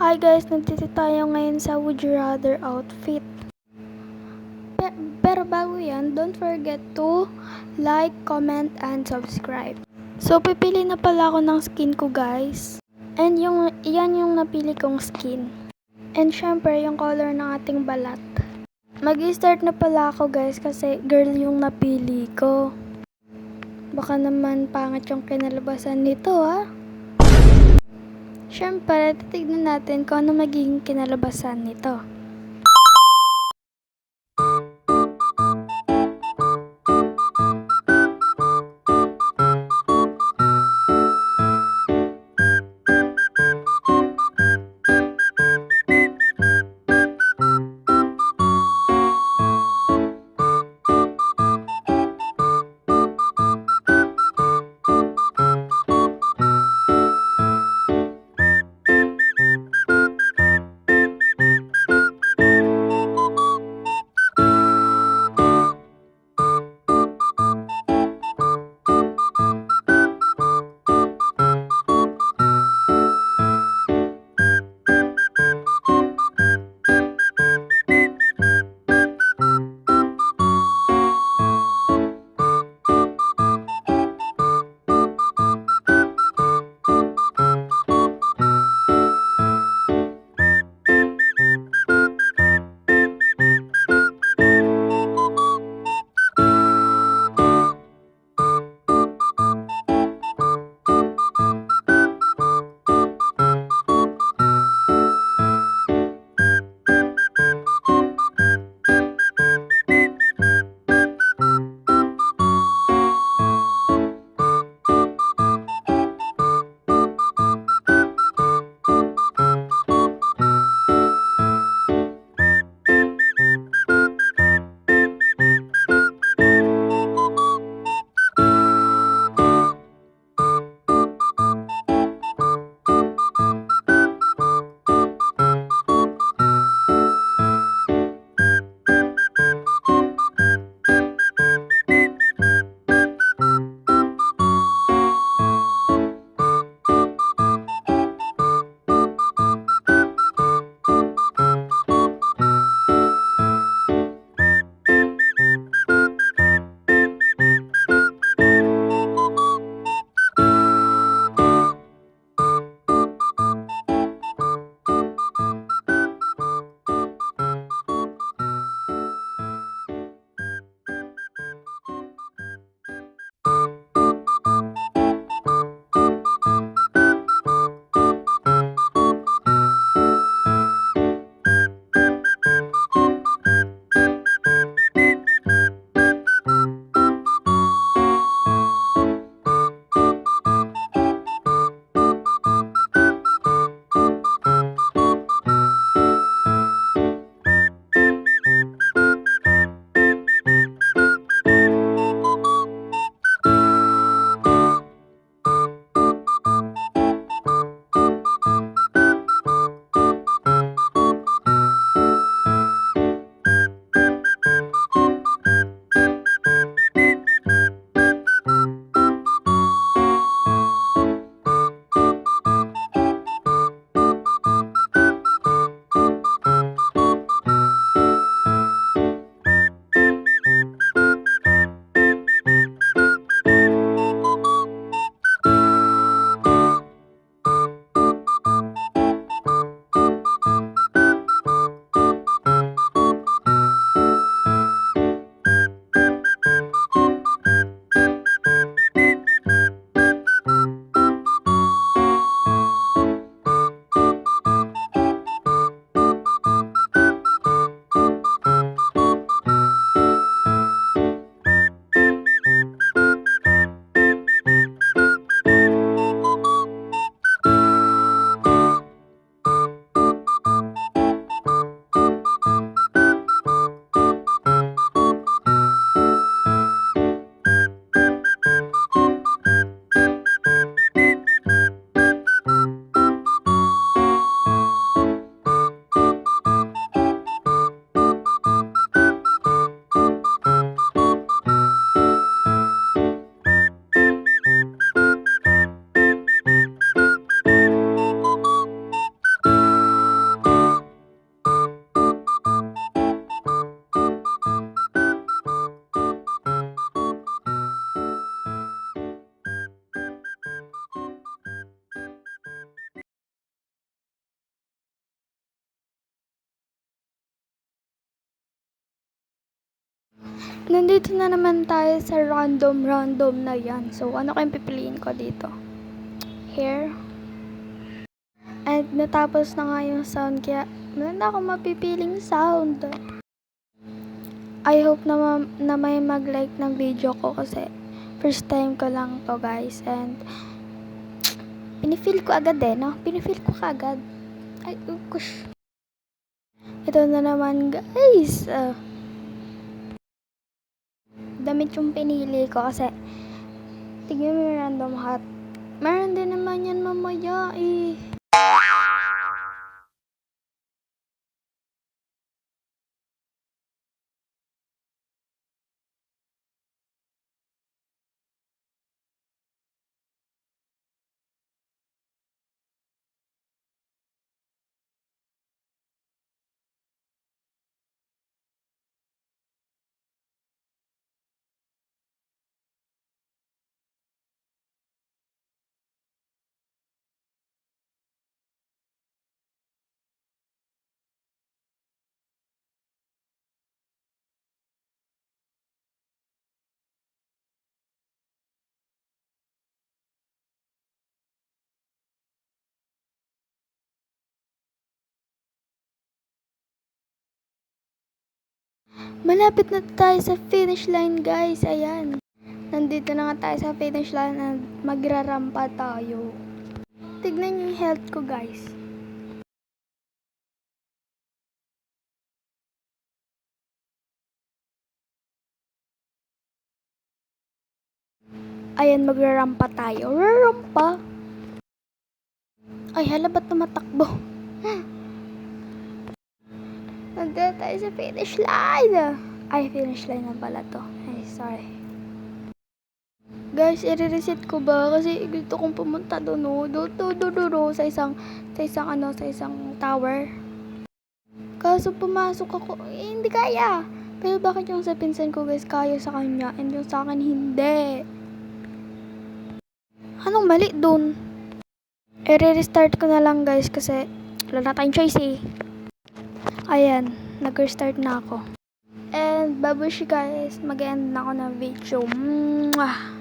Hi guys, nandito tayo ngayon sa Would You Rather outfit. Pero bago yan, don't forget to like, comment, and subscribe. So, pipili na pala ako ng skin ko guys. And yan yung napili kong skin. And syempre, yung color ng ating balat. Mag-start na pala ako guys kasi girl yung napili ko. Baka naman pangit yung kinalabasan nito ha. Siyempre, titignan natin kung ano magiging kinalabasan nito. Nandito na naman tayo sa random na yan. So, ano kayong pipiliin ko dito? Hair. And natapos na nga yung sound, kaya wala na akong mapipiling sound. I hope na may mag-like ng video ko kasi first time ko lang to guys. And pinifeel ko agad no? Pinifeel ko agad. Ay, kush. Ito na naman guys. Damit yung pinili ko kasi tignan mo yung random hat. Meron din naman yan mamaya eh. Malapit na tayo sa finish line guys. Ayan. Nandito na nga tayo sa finish line at magrarampa tayo. Tignan yung health ko guys. Ayan, magrarampa tayo. Rarampa. Ay, hala, ba't tumatakbo? Nandito tayo sa finish line. Ay, finish line na pala to. Ay, sorry. Guys, i-reset ko ba? Kasi gusto kong pumunta doon, sa isang tower. Kaso pumasok ako, hindi kaya. Pero bakit yung sa pinsan ko guys, kaya sa kanya, and yung sa akin, hindi. Anong mali doon? I-restart ko na lang guys kasi wala na tayong choice eh. Ayan, nag-restart na ako. And babushi guys, mag-end na ako ng video. Mwah!